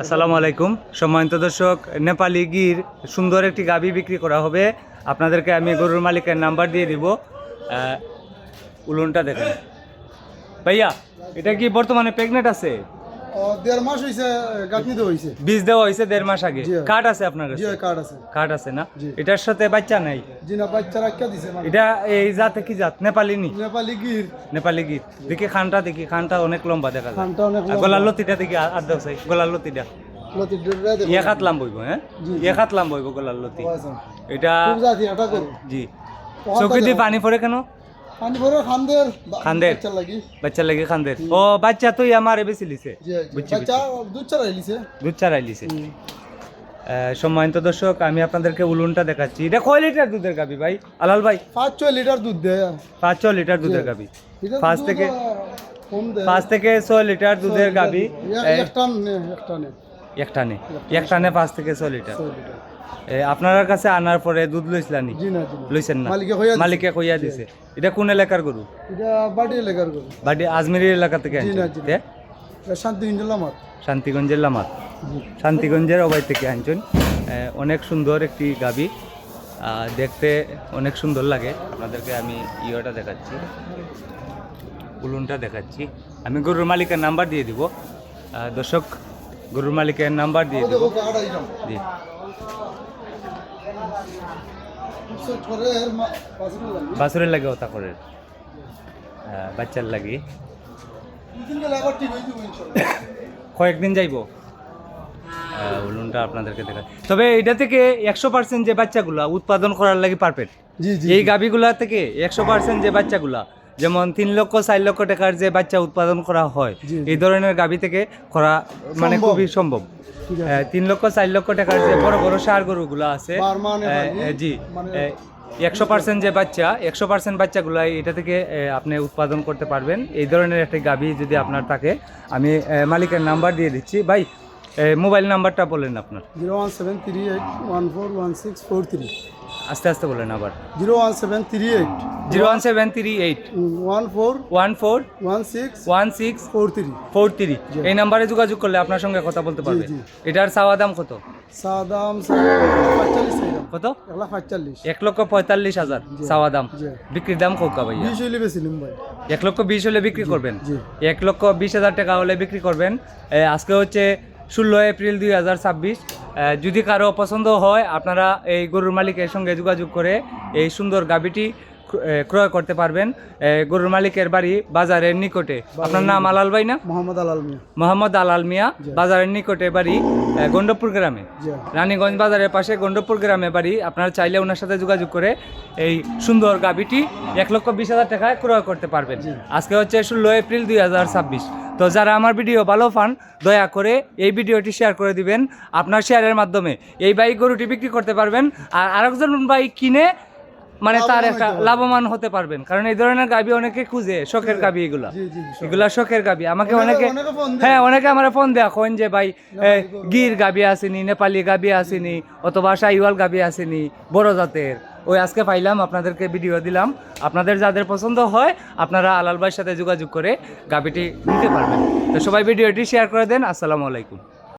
আসসালামু আলাইকুম সম্মানিত দর্শক, নেপালি গির সুন্দর একটি গাভী বিক্রি করা হবে। আপনাদেরকে আমি গরুর মালিকের নাম্বার দিয়ে দিব। উলুনটা দেখেন ভাইয়া, এটা কি বর্তমানে প্রেগনেন্ট আছে? 1.5 মাস হইছে, গাঁথনি দেওয়া হইছে। বীজ দেওয়া হয়েছে 1.5 মাস আগে। জি। কার্ড আছে আপনার কাছে? জি কার্ড আছে। কার্ড আছে না? জি। এটার সাথে বাচ্চা নাই? জি না, বাচ্চা রাখিয়া দিছে মানে। এটা এই জাতে কি জাত? নেপালি নি? নেপালি গির। নেপালি গির। দেখি খানটা, দেখি খানটা অনেক লম্বা দেখা যায়। খানটা অনেক লম্বা। গলার লতিটা দেখি আর দাও চাই, গলার লতিটা লতি ডেরা দেখো। এক হাত লাম্ব হইব। হ্যাঁ, জি। এক হাত লাম্ব হইব গলার লতি। এটা খুব জাতি এটা করো। জি। চোখে দিয়ে পানি পড়ে কেন? পানি ভরে খানদের খানদের বাচ্চা লাগি। বাচ্চা লাগে খানদের। ও বাচ্চা তো আমার বেশি লিছে। জি বুঝছি, বাচ্চা দুধ ছাড়া লিছে। দুধ ছাড়াই লিছে। সম্মানিত দর্শক, আমি আপনাদেরকে উলুনটা দেখাচ্ছি। এটা কয় লিটার দুধের গাবি ভাই আলাল ভাই? 5-6 লিটার দুধ দেয়। 5-6 লিটার দুধের গাবি। এটা 5 থেকে কম দেয়। 5 থেকে 6 লিটার দুধের গাবি। একটা নে। একটানে 5 থেকে 6 লিটার। 6 লিটার। আপনার কাছে আনার পরে দুধ লইছিলানি? জি না। লইছেন না? মালিকে কইয়া দিছে। এটা কোন এলাকার গরু? এটা বাড়ি এলাকার গরু। বাড়ি আজমিরি এলাকা থেকে জি না, জি আনছেন? না। শান্তিগঞ্জ লামার। শান্তিগঞ্জের লামাত। শান্তিগঞ্জের অবাই থেকে আনছেন। অনেক সুন্দর একটি গাবি, দেখতে অনেক সুন্দর লাগে। আপনাদেরকে আমি ইয়েটা দেখাচ্ছি, উলুনটা দেখাচ্ছি। আমি গরুর মালিকের নাম্বার দিয়ে দিব। দর্শক, গরুর মালিকের নাম্বার দিয়ে দিব। জি। বাছুরের লাগে ওটা করে, বাচ্চার লাগে। কয়েকদিন যাইব উলুনটা আপনাদেরকে দেখা। তবে এটা থেকে 100% যে বাচ্চাগুলা উৎপাদন করার লাগে পারফেক্ট। এই গাভিগুলা থেকে 100% যে বাচ্চাগুলা, যেমন 3 লক্ষ 4 লক্ষ টাকার যে বাচ্চা উৎপাদন করা হয়, এই ধরনের গাভি থেকে করা মানে খুবই সম্ভব। 3 লক্ষ 4 লক্ষ টাকার যে বড় বড় ষাঁড় গরুগুলা আছে, জি, 100% যে বাচ্চা, 100% বাচ্চাগুলা এটা থেকে আপনি উৎপাদন করতে পারবেন। এই ধরনের একটা গাভি যদি আপনার থাকে, আমি মালিকের নাম্বার দিয়ে দিচ্ছি। ভাই, মোবাইল নাম্বারটা বলেন আপনার। 01738141643। আস্তে আস্তে বলেন আবার। 01738 141643। এই নাম্বারে যোগাযোগ করলে আপনার সঙ্গে কথা বলতে পারবে। এটার চাওয়া দাম কত? সাদাম 45 কত? 145। 1,45,000 চাওয়া দাম। বিক্রির দাম কত ভাই? 20 হইলে বেশিলাম ভাই। 1,20,000 হলে বিক্রি করবেন? 1,20,000 টাকা হলে বিক্রি করবেন। আজকে হচ্ছে 16 এপ্রিল 2026। যদি কারো পছন্দ হয়, আপনারা এই গরুর মালিকের সঙ্গে যোগাযোগ করে এই সুন্দর গাভীটি ক্রয় করতে পারবেন। গরুর মালিকের বাড়ি বাজারের নিকটে। আপনার নাম আলাল ভাই না? মোহাম্মদ আলাল মিয়া। মোহাম্মদ আলাল মিয়া, বাজারের নিকটে বাড়ি, গন্ডপুর গ্রামে, রানীগঞ্জ বাজারের পাশে গন্ডপুর গ্রামে বাড়ি। আপনারা চাইলে ওনার সাথে যোগাযোগ করে এই সুন্দর গাভীটি 1,20,000 টাকায় ক্রয় করতে পারবেন। আজকে হচ্ছে 16 এপ্রিল 2026। তো যারা আমার ভিডিও ভালো পান, দয়া করে এই ভিডিওটি শেয়ার করে দিবেন। আপনার শেয়ারের মাধ্যমে এই বাইক গরুটি বিক্রি করতে পারবেন, আর আরেকজন বাইক কিনে মানে তার একটা লাভবান হতে পারবেন। কারণ এই ধরনের গাভী অনেকে খুঁজে, শখের গাভী এগুলা, এগুলা শখের গাভী। আমাকে অনেকে, হ্যাঁ, অনেকে আমার ফোন দেয়া কোন যে ভাই গির গাভী আসেনি, নেপালি গাভী আসেনি, অথবা শাহিওয়াল গাভী আসেনি বড় জাতের। ওই আজকে পাইলাম, আপনাদেরকে ভিডিও দিলাম। আপনাদের যাদের পছন্দ হয়, আপনারা আলাল ভাইয়ের সাথে যোগাযোগ করে গাভীটি নিতে পারবেন। তো সবাই ভিডিওটি শেয়ার করে দেন। আসসালামু আলাইকুম।